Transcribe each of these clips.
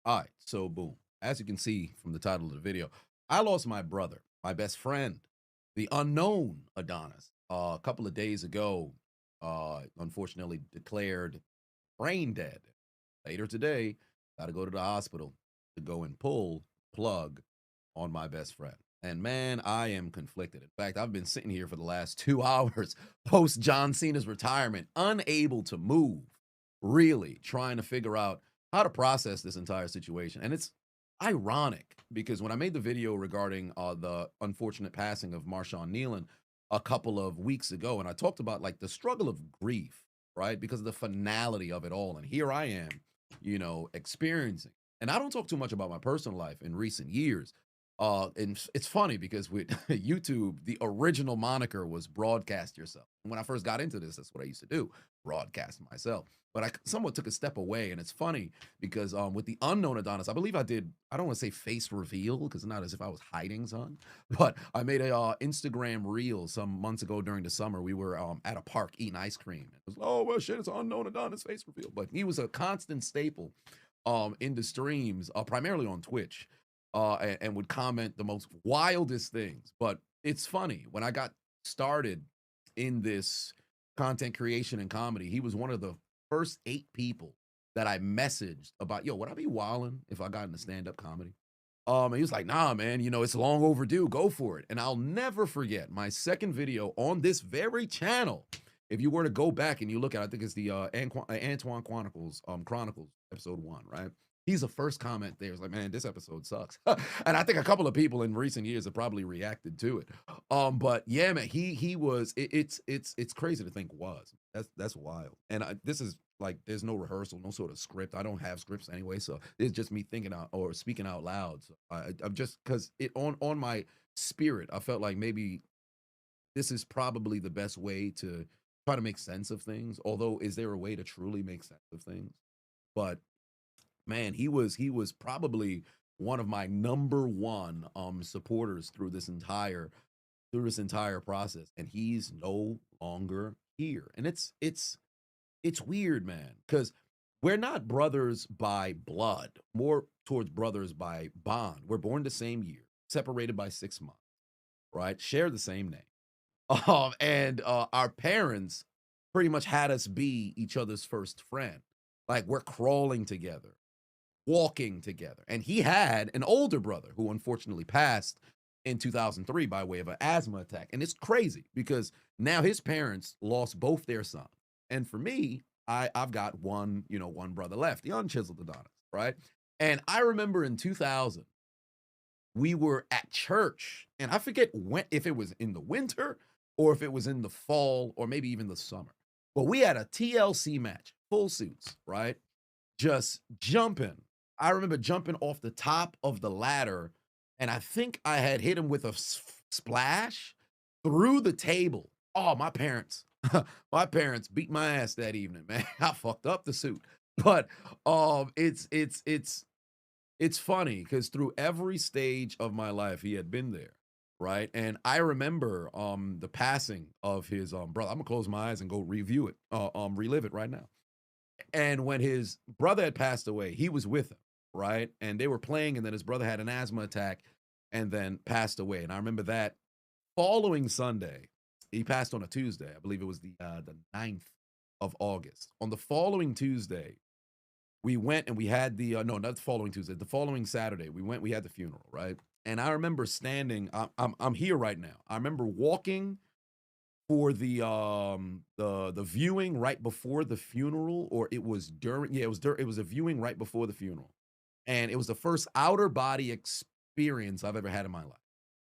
All right, so boom. As you can see from the title of the video, I lost my brother, my best friend, the unknown Adonis, a couple of days ago. Unfortunately, declared brain dead. Later today, got to go to the hospital to go and pull plug on my best friend. And man, I am conflicted. In fact, I've been sitting here for the last 2 hours post John Cena's retirement, unable to move, really trying to figure out how to process this entire situation. And it's ironic because when I made the video regarding the unfortunate passing of Marshawn Nealon a couple of weeks ago, and I talked about like the struggle of grief, right? Because of the finality of it all. And here I am, experiencing. And I don't talk too much about my personal life in recent years. And it's funny because with YouTube, the original moniker was broadcast yourself. When I first got into this, that's what I used to do, broadcast myself. But I somewhat took a step away, and it's funny because with the unknown Adonis, I believe I did. I don't want to say face reveal because it's not as if I was hiding, son. But I made a Instagram reel some months ago during the summer. We were at a park eating ice cream. It was oh well, shit, it's an unknown Adonis face reveal. But he was a constant staple in the streams, primarily on Twitch, and would comment the most wildest things. But it's funny when I got started in this content creation and comedy, he was one of the first 8 people that I messaged about, yo, would I be wilding if I got into stand-up comedy? And he was like, nah, man, it's long overdue. Go for it. And I'll never forget my second video on this very channel. If you were to go back and you look at, I think it's the Antoine Chronicles episode 1, right? He's the first comment there. It's like, man, this episode sucks. And I think a couple of people in recent years have probably reacted to it. But yeah, man, he was. It's crazy to think was. That's wild. And this is like there's no rehearsal, no sort of script. I don't have scripts anyway, so it's just me thinking out or speaking out loud. So I'm just because it on my spirit, I felt like maybe this is probably the best way to try to make sense of things. Although, is there a way to truly make sense of things? But man, he was probably one of my number one supporters through this entire process, and he's no longer here. And it's weird, man, because we're not brothers by blood, more towards brothers by bond. We're born the same year, separated by 6 months, right? Share the same name. And our parents pretty much had us be each other's first friend. Like we're crawling together, walking together. And he had an older brother who unfortunately passed in 2003 by way of an asthma attack. And it's crazy because now his parents lost both their sons. And for me, I've got one brother left, the unchiseled Adonis, right? And I remember in 2000, we were at church, and I forget when, if it was in the winter or if it was in the fall or maybe even the summer. But we had a TLC match, full suits, right? Just jumping. I remember jumping off the top of the ladder, and I think I had hit him with a splash through the table. Oh, my parents, my parents beat my ass that evening, man. I fucked up the suit, but it's funny because through every stage of my life, he had been there, right? And I remember the passing of his brother. I'm gonna close my eyes and go review it, relive it right now. And when his brother had passed away, he was with him, right? And they were playing, and then his brother had an asthma attack and then passed away. And I remember that following Sunday, he passed on a Tuesday. I believe it was the 9th of August. On the following Tuesday, we went and we had the no, not the following Tuesday, the following Saturday, we had the funeral, right? And I remember standing, I'm here right now. I remember walking for the viewing right before the funeral, or it was during, yeah, it was a viewing right before the funeral. And it was the first outer body experience I've ever had in my life.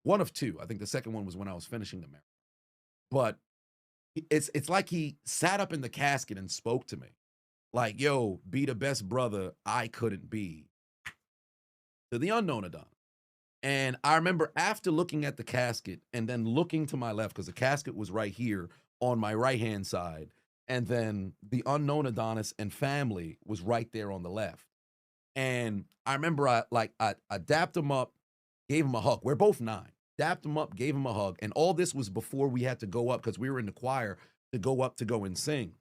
One of two. I think the second one was when I was finishing the marathon. But it's like he sat up in the casket and spoke to me. Like, yo, be the best brother I couldn't be to the unknown Adonis. And I remember after looking at the casket and then looking to my left, because the casket was right here on my right hand side. And then the unknown Adonis and family was right there on the left. And I remember I dapped him up, gave him a hug. We're both 9. Dapped him up, gave him a hug. And all this was before we had to go up because we were in the choir to go up to go and sing.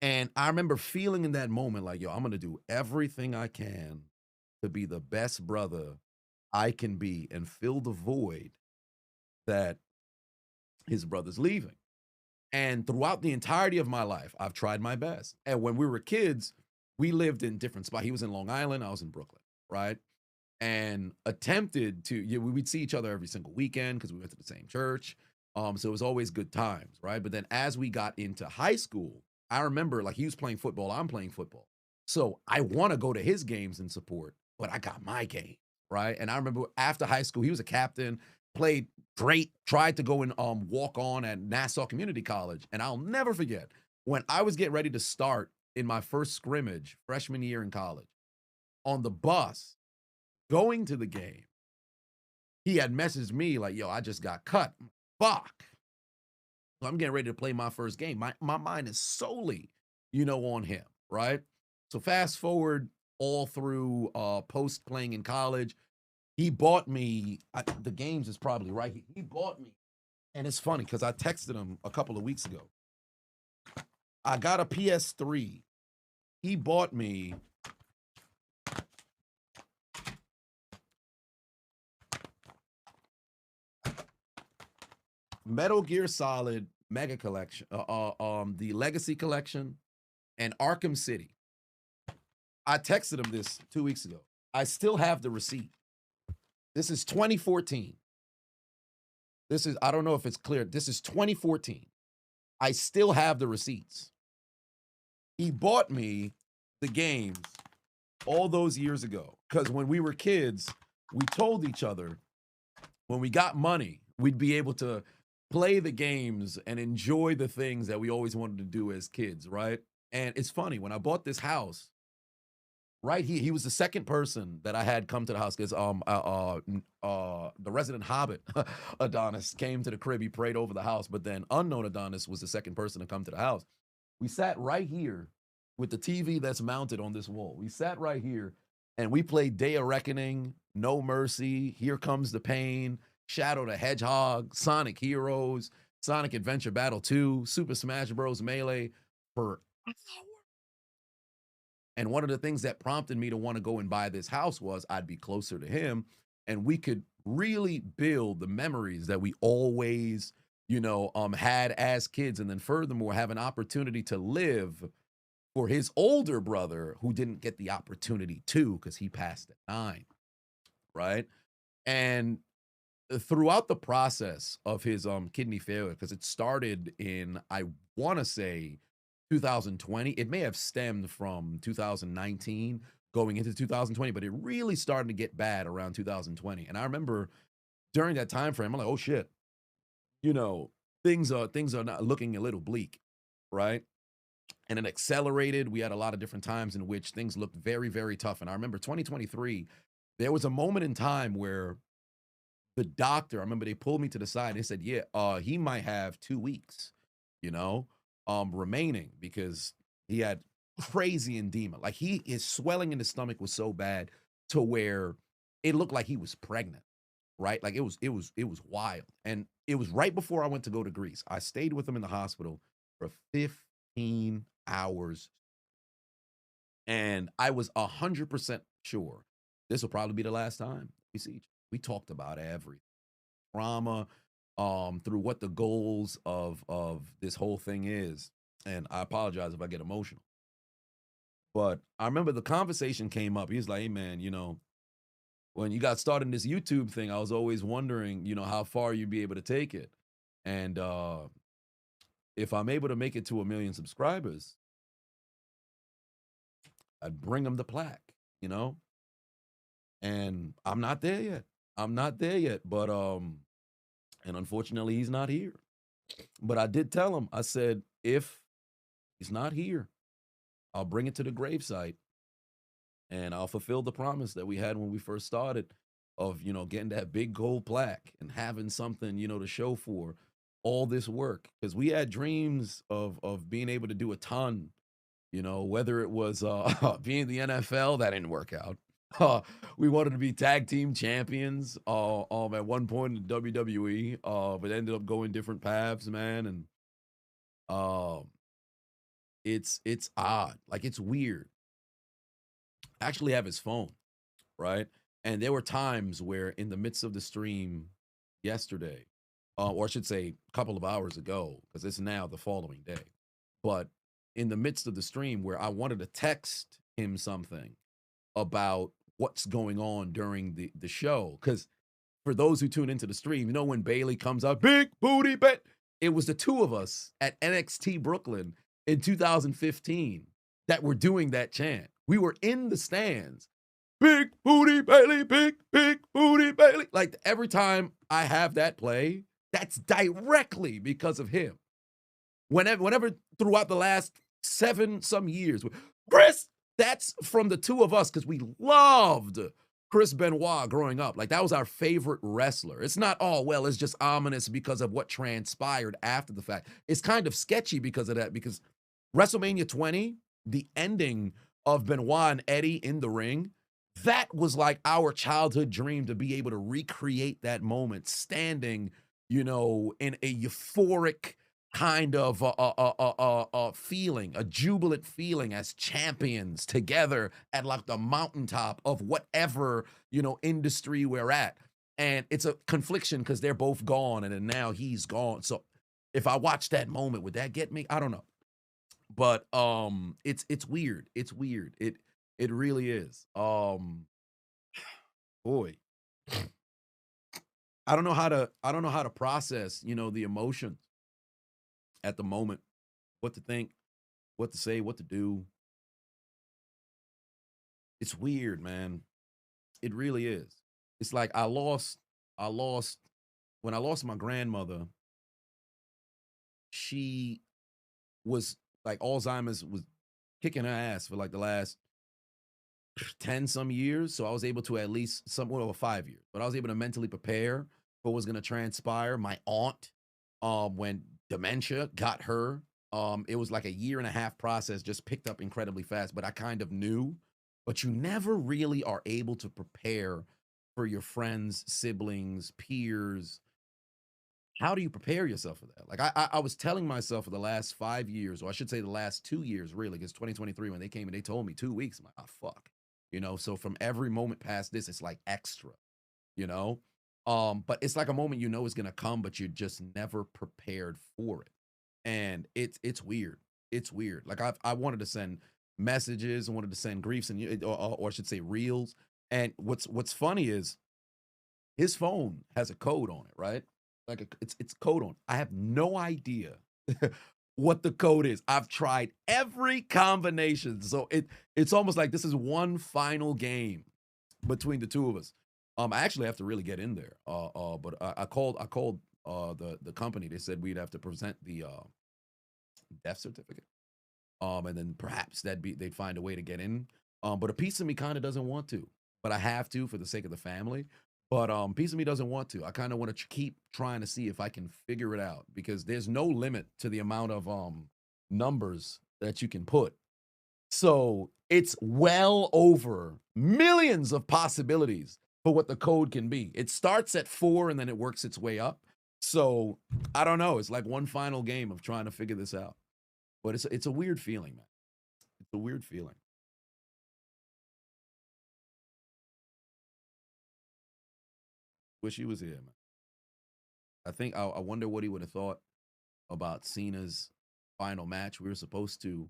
And I remember feeling in that moment like, yo, I'm going to do everything I can to be the best brother I can be and fill the void that his brother's leaving. And throughout the entirety of my life, I've tried my best. And when we were kids, we lived in different spots. He was in Long Island, I was in Brooklyn, right? And attempted to, we'd see each other every single weekend because we went to the same church. So it was always good times, right? But then as we got into high school, I remember like he was playing football, I'm playing football. So I want to go to his games and support, but I got my game, right? And I remember after high school, he was a captain, played great, tried to go and walk on at Nassau Community College. And I'll never forget when I was getting ready to start in my first scrimmage, freshman year in college, on the bus going to the game, he had messaged me like, yo, I just got cut. Fuck. So I'm getting ready to play my first game. My mind is solely, on him, right? So fast forward all through post playing in college, he bought me the games is probably right. He bought me, and it's funny because I texted him a couple of weeks ago. I got a PS3. He bought me Metal Gear Solid Mega Collection, the Legacy Collection, and Arkham City. I texted him this 2 weeks ago. I still have the receipt. This is 2014. I don't know if it's clear. This is 2014. I still have the receipts. He bought me the games all those years ago because when we were kids, we told each other when we got money, we'd be able to play the games and enjoy the things that we always wanted to do as kids, right? And it's funny, when I bought this house, right here, he was the second person that I had come to the house because the resident hobbit, Adonis, came to the crib. He prayed over the house, but then unknown Adonis was the second person to come to the house. We sat right here with the TV that's mounted on this wall. We sat right here and we played Day of Reckoning, No Mercy, Here Comes the Pain, Shadow the Hedgehog, Sonic Heroes, Sonic Adventure Battle 2, Super Smash Bros. Melee for hours. And one of the things that prompted me to want to go and buy this house was I'd be closer to him and we could really build the memories that we always, had as kids. And then furthermore, have an opportunity to live for his older brother who didn't get the opportunity to because he passed at 9, right? And throughout the process of his kidney failure, because it started in, I want to say, 2020. It may have stemmed from 2019 going into 2020, but it really started to get bad around 2020. And I remember during that time frame, I'm like, oh shit, things are not looking a little bleak, right? And it accelerated. We had a lot of different times in which things looked very, very tough. And I remember 2023, there was a moment in time where the doctor, I remember they pulled me to the side and they said, yeah, he might have 2 weeks, remaining because he had crazy edema. Like his swelling in his stomach was so bad to where it looked like he was pregnant, right? Like it was wild. And it was right before I went to go to Greece. I stayed with him in the hospital for 15 hours. And I was 100% sure this will probably be the last time we see each other. We talked about everything, trauma, through what the goals of this whole thing is. And I apologize if I get emotional. But I remember the conversation came up. He's like, hey man, when you got started in this YouTube thing, I was always wondering, how far you'd be able to take it. And if I'm able to make it to 1 million subscribers, I'd bring him the plaque, And I'm not there yet. I'm not there yet. But and unfortunately he's not here. But I did tell him, I said, if he's not here, I'll bring it to the gravesite and I'll fulfill the promise that we had when we first started of, getting that big gold plaque and having something, to show for all this work. Because we had dreams of being able to do a ton, whether it was being the NFL, that didn't work out. We wanted to be tag team champions at one point in WWE, but ended up going different paths, man. And it's odd, like it's weird. I actually have his phone. right? And there were times where in the midst of the stream yesterday, or I should say a couple of hours ago, because it's now the following day, but in the midst of the stream where I wanted to text him something about what's going on during the show. Because for those who tune into the stream, you know when Bailey comes out, big booty bet. It was the two of us at NXT Brooklyn in 2015 that were doing that chant. We were in the stands. Big booty Bailey, big booty Bailey. Like every time I have that play, that's directly because of him. Whenever throughout the last 7 some years, Chris, that's from the two of us because we loved Chris Benoit growing up. Like that was our favorite wrestler. It's not, oh, well, it's just ominous because of what transpired after the fact. It's kind of sketchy because of that, because WrestleMania 20, the ending of Benoit and Eddie in the ring, that was like our childhood dream to be able to recreate that moment standing, you know, in a euphoric kind of feeling, a jubilant feeling as champions together at like the mountaintop of whatever, you know, industry we're at. And it's a confliction because they're both gone and then now he's gone. So if I watch that moment, would that get me? I don't know. But it's weird. It's weird. It really is. Boy, I don't know how to process, you know, the emotions at the moment, what to think, what to say, what to do. It's weird, man. It really is. It's like I lost when I lost my grandmother, she was like Alzheimer's was kicking her ass for like the last 10 some years. So I was able to at least somewhat over 5 years, but I was able to mentally prepare for what was going to transpire. My aunt, when dementia got her, it was like a year and a half process, just picked up incredibly fast, but I kind of knew, but you never really are able to prepare for your friends, siblings, peers. How do you prepare yourself for that? Like I was telling myself for the last 5 years, or I should say the last 2 years, really, because 2023 when they came and they told me 2 weeks, I'm like, oh fuck, you know. So from every moment past this, it's like extra, you know. But it's like a moment you know is gonna come, but you're just never prepared for it, and it's weird. It's weird. Like I wanted to send messages, I wanted to send griefs, and or I should say reels. And what's funny is his phone has a code on it, right? Like it's code on. I have no idea what the code is. I've tried every combination, so it's almost like this is one final game between the two of us. I actually have to really get in there. But I called the company. They said we'd have to present the death certificate. And then perhaps they'd find a way to get in. But a piece of me kind of doesn't want to, but I have to for the sake of the family. But piece of me doesn't want to. I kind of want to keep trying to see if I can figure it out because there's no limit to the amount of numbers that you can put. So it's well over millions of possibilities for what the code can be. It starts at 4 and then it works its way up. So I don't know. It's like one final game of trying to figure this out. But it's a weird feeling, man. It's a weird feeling. Wish he was here, man. I wonder what he would have thought about Cena's final match. We were supposed to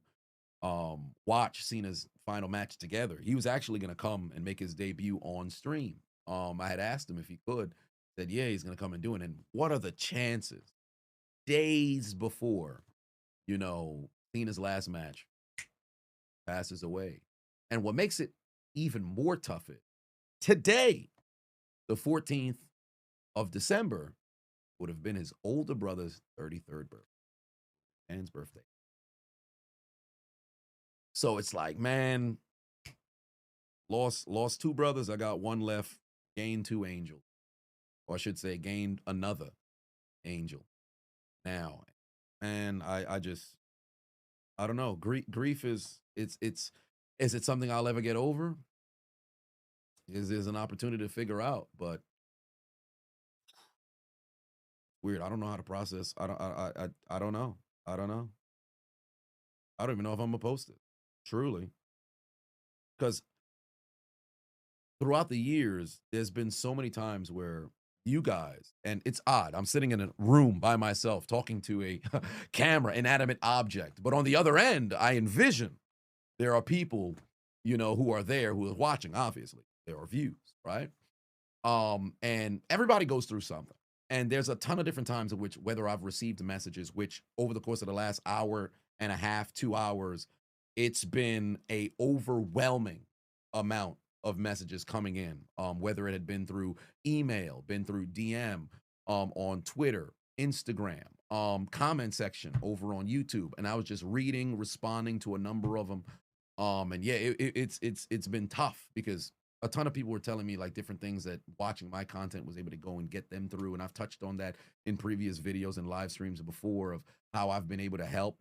watch Cena's final match together. He was actually going to come and make his debut on stream. I had asked him if he could. Said, yeah, he's going to come and do it. And what are the chances? Days before, you know, Cena's last match passes away. And what makes it even more tough is today, the 14th of December, would have been his older brother's 33rd birthday, Dan's birthday. So it's like, man, lost two brothers. I got one left. Gained two angels, or I should say, gained another angel. Now, and I just I don't know. Grief is it's is it something I'll ever get over? Is an opportunity to figure out, but weird. I don't know how to process. I don't know. I don't know. I don't even know if I'm gonna post it. Truly, because throughout the years, there's been so many times where you guys, and it's odd. I'm sitting in a room by myself talking to a camera, inanimate object, but on the other end, I envision there are people, who are there who are watching. Obviously, there are views, right? And everybody goes through something. And there's a ton of different times in which whether I've received messages, which over the course of the last hour and a half, 2 hours, it's been a overwhelming amount of messages coming in. Whether it had been through email, been through DM, on Twitter, Instagram, comment section over on YouTube. And I was just reading, responding to a number of them. And yeah, it's been tough because a ton of people were telling me like different things that watching my content was able to go and get them through. And I've touched on that in previous videos and live streams before of how I've been able to help,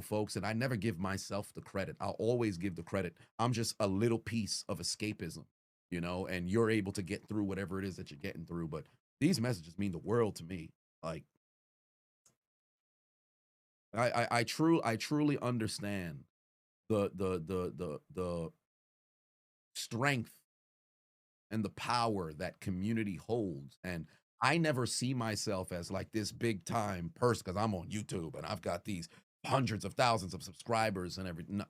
folks. And I never give myself the credit. I'll always give the credit. I'm just a little piece of escapism, and you're able to get through whatever it is that you're getting through. But these messages mean the world to me. Like I truly understand the strength and the power that community holds. And I never see myself as like this big time person because I'm on YouTube and I've got these hundreds of thousands of subscribers and everything.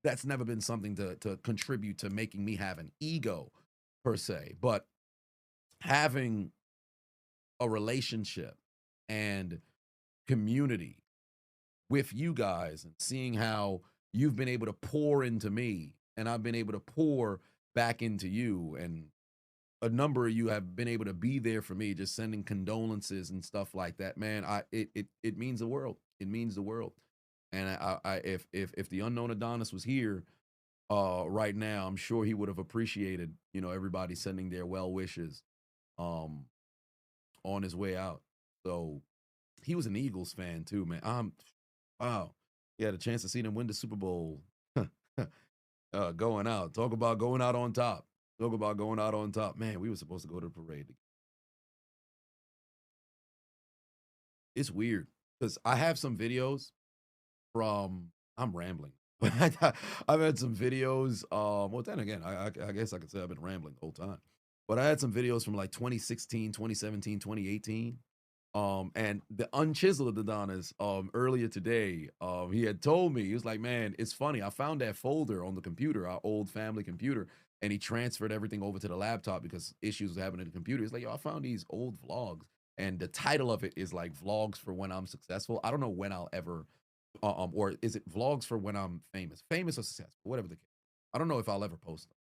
That's never been something to contribute to making me have an ego per se. But having a relationship and community with you guys and seeing how you've been able to pour into me and I've been able to pour back into you, and a number of you have been able to be there for me, just sending condolences and stuff like that. Man, it means the world. It means the world. And if the unknown Adonis was here right now, I'm sure he would have appreciated, everybody sending their well wishes um on his way out. So he was an Eagles fan too, man. Wow. He had a chance to see them win the Super Bowl. Going out. Talk about going out on top. Talk about going out on top. Man, we were supposed to go to the parade. It's weird because I have some videos from. I'm rambling. I've had some videos. Well, then again, I guess I could say I've been rambling the whole time. But I had some videos from like 2016, 2017, 2018. And the unchiseled Adonis, earlier today, he had told me, he was like, man, it's funny. I found that folder on the computer, our old family computer, and he transferred everything over to the laptop because issues were happening in the computer. He's like, yo, I found these old vlogs. And the title of it is like vlogs for when I'm successful. I don't know when I'll ever, or is it vlogs for when I'm famous, famous or successful, whatever the case. I don't know if I'll ever post them,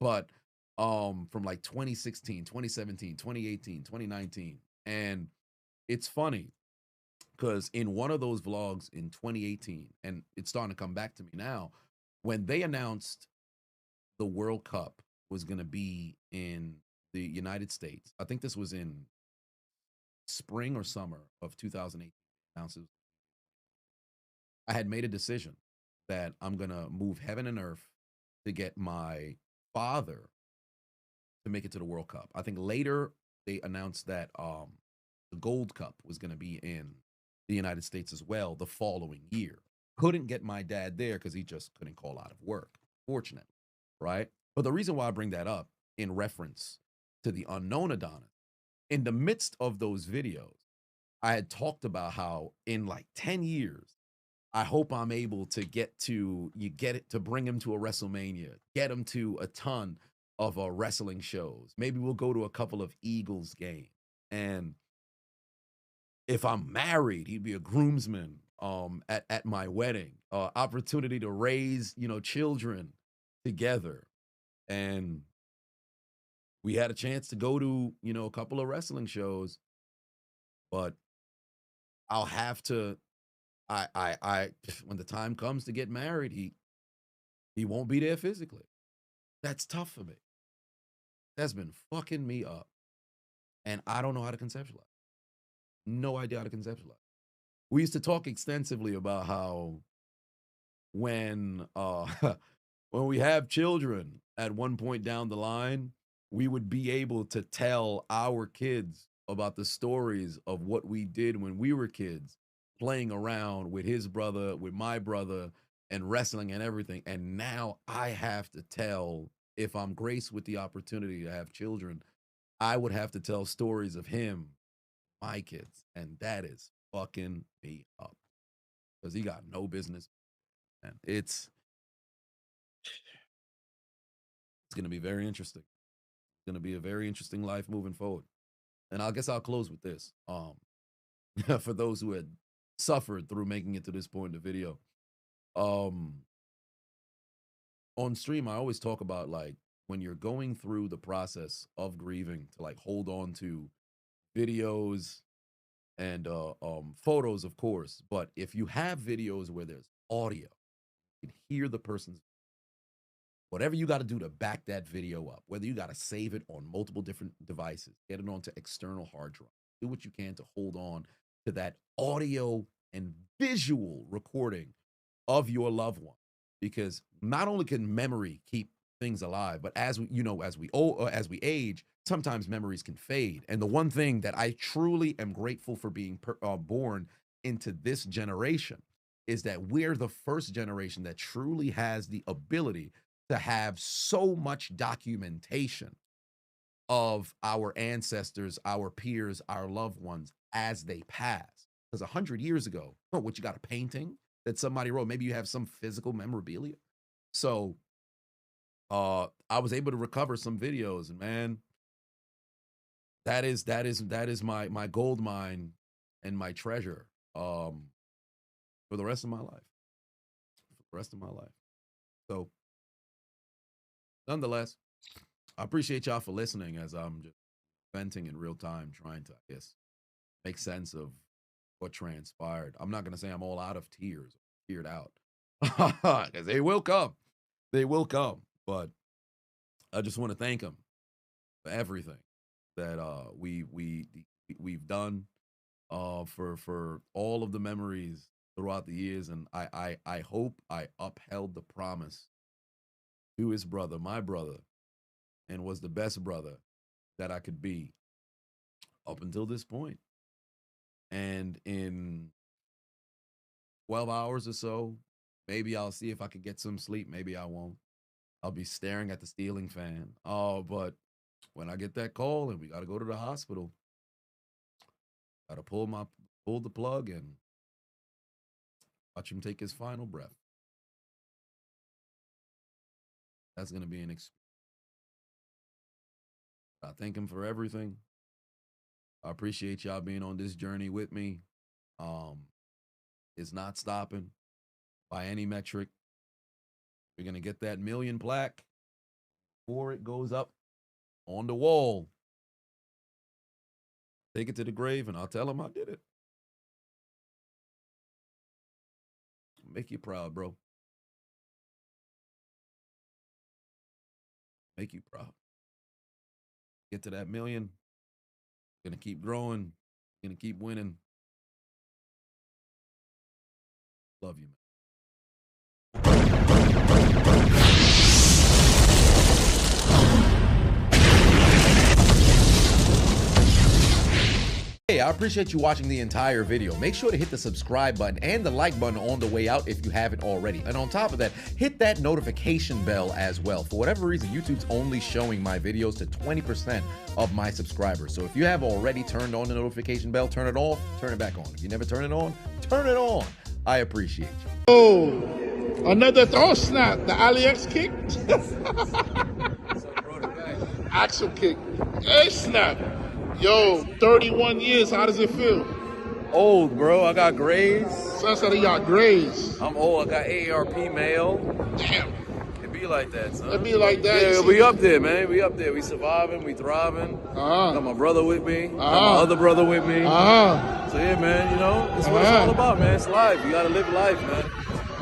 but from like 2016, 2017, 2018, 2019. And it's funny because in one of those vlogs in 2018, and it's starting to come back to me now, when they announced the World Cup was going to be in the United States, I think this was in spring or summer of 2018. I had made a decision that I'm going to move heaven and earth to get my father to make it to the World Cup. I think later they announced that the Gold Cup was going to be in the United States as well the following year. Couldn't get my dad there because he just couldn't call out of work, fortunately, right? But the reason why I bring that up in reference to the unknown Adonis, in the midst of those videos, I had talked about how in like 10 years, I hope I'm able to get it to bring him to a WrestleMania, get him to a ton of wrestling shows. Maybe we'll go to a couple of Eagles games. And if I'm married, he'd be a groomsman at my wedding. Opportunity to raise, children together. And we had a chance to go to, a couple of wrestling shows, but I'll have to I when the time comes to get married, he won't be there physically. That's tough for me. That's been fucking me up. And I don't know how to conceptualize. No idea how to conceptualize. We used to talk extensively about how when when we have children at one point down the line, we would be able to tell our kids about the stories of what we did when we were kids, playing around with his brother, with my brother, and wrestling and everything. And now I have to tell if I'm graced with the opportunity to have children, I would have to tell stories of him, my kids, and that is fucking me up because he got no business. And it's going to be very interesting. It's going to be a very interesting life moving forward. And I guess I'll close with this. For those who had suffered through making it to this point in the video, on stream, I always talk about like when you're going through the process of grieving to like hold on to videos and photos, of course. But if you have videos where there's audio, you can hear the person's, whatever you got to do to back that video up, whether you got to save it on multiple different devices, get it onto external hard drive, do what you can to hold on to that audio and visual recording of your loved one. Because not only can memory keep things alive, but as we age, sometimes memories can fade. And the one thing that I truly am grateful for being born into this generation is that we're the first generation that truly has the ability to have so much documentation of our ancestors, our peers, our loved ones as they pass. Because 100 years ago, what, you got a painting that somebody wrote? Maybe you have some physical memorabilia. So I was able to recover some videos, and man, that is my gold mine and my treasure for the rest of my life. For the rest of my life. So nonetheless, I appreciate y'all for listening as I'm just venting in real time, trying to, I guess, make sense of what transpired. I'm not going to say I'm all out of tears, teared out, because they will come. They will come. But I just want to thank them for everything that we've done, for all of the memories throughout the years. And I hope I upheld the promise to his brother, my brother, and was the best brother that I could be up until this point. And in 12 hours or so, maybe I'll see if I could get some sleep. Maybe I won't. I'll be staring at the ceiling fan. But when I get that call and we got to go to the hospital, got to pull the plug and watch him take his final breath. That's going to be an experience. I thank him for everything. I appreciate y'all being on this journey with me. It's not stopping by any metric. We're going to get that 1 million plaque before it goes up on the wall. Take it to the grave and I'll tell him I did it. Make you proud, bro. Make you proud. Get to that 1 million. Gonna keep growing. Gonna keep winning. Love you, man. Hey, I appreciate you watching the entire video. Make sure to hit the subscribe button and the like button on the way out if you haven't already. And on top of that, hit that notification bell as well. For whatever reason, YouTube's only showing my videos to 20% of my subscribers. So if you have already turned on the notification bell, turn it off, turn it back on. If you never turn it on, turn it on. I appreciate you. Oh, another, oh snap, the Alex kick. Axel kick. Hey, snap. Yo, 31 years, how does it feel? Old, bro. I got grays. Sounds like you got grays. I'm old. I got AARP male. Damn. It be like that, son. It be like that. Yeah, we up there, man. We up there. We surviving. We thriving. Got my brother with me. Got my other brother with me. So yeah, man. You know, it's what it's all about, man. It's life. You gotta live life, man.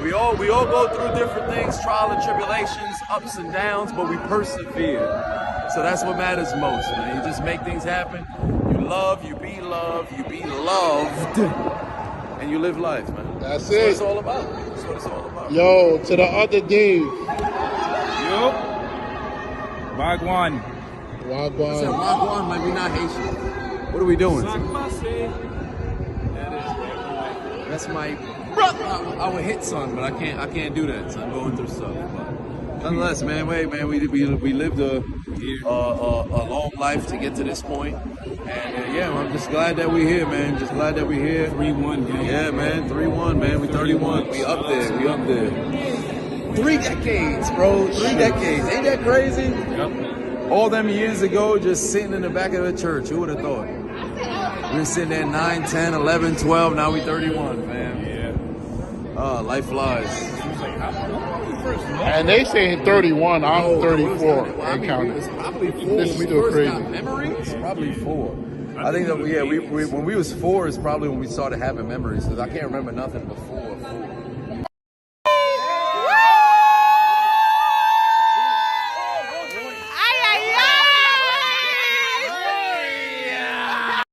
We all go through different things, trial and tribulations, ups and downs, but we persevere. So that's what matters most, man. You just make things happen. You love, you be loved, and you live life, man. That's what it. It's all about. That's what it's all about. Yo, to the other Dave. Yo. Wagwan. Wagwan. So Wagwan, like we not Haitian. What are we doing? That's my brother. I would hit son, but I can't do that. So I'm going through stuff. But Nonetheless, man, we lived a long life to get to this point. And yeah, I'm just glad that we're here, man. Just glad that we're here. 3-1 game. Yeah, man, 3-1, man. We 31. We up there. We up there. 3 decades, bro. 3 decades. Ain't that crazy? Yep. All them years ago, just sitting in the back of the church. Who would have thought? We were sitting there 9, 10, 11, 12. Now we 31, man. Yeah. Life flies. And they saying 31. I'm 34. I mean, it was probably 4. This is When we still first crazy. got memories. Probably 4. I think that, yeah, we when we was 4 is probably when we started having memories, because I can't remember nothing before 4.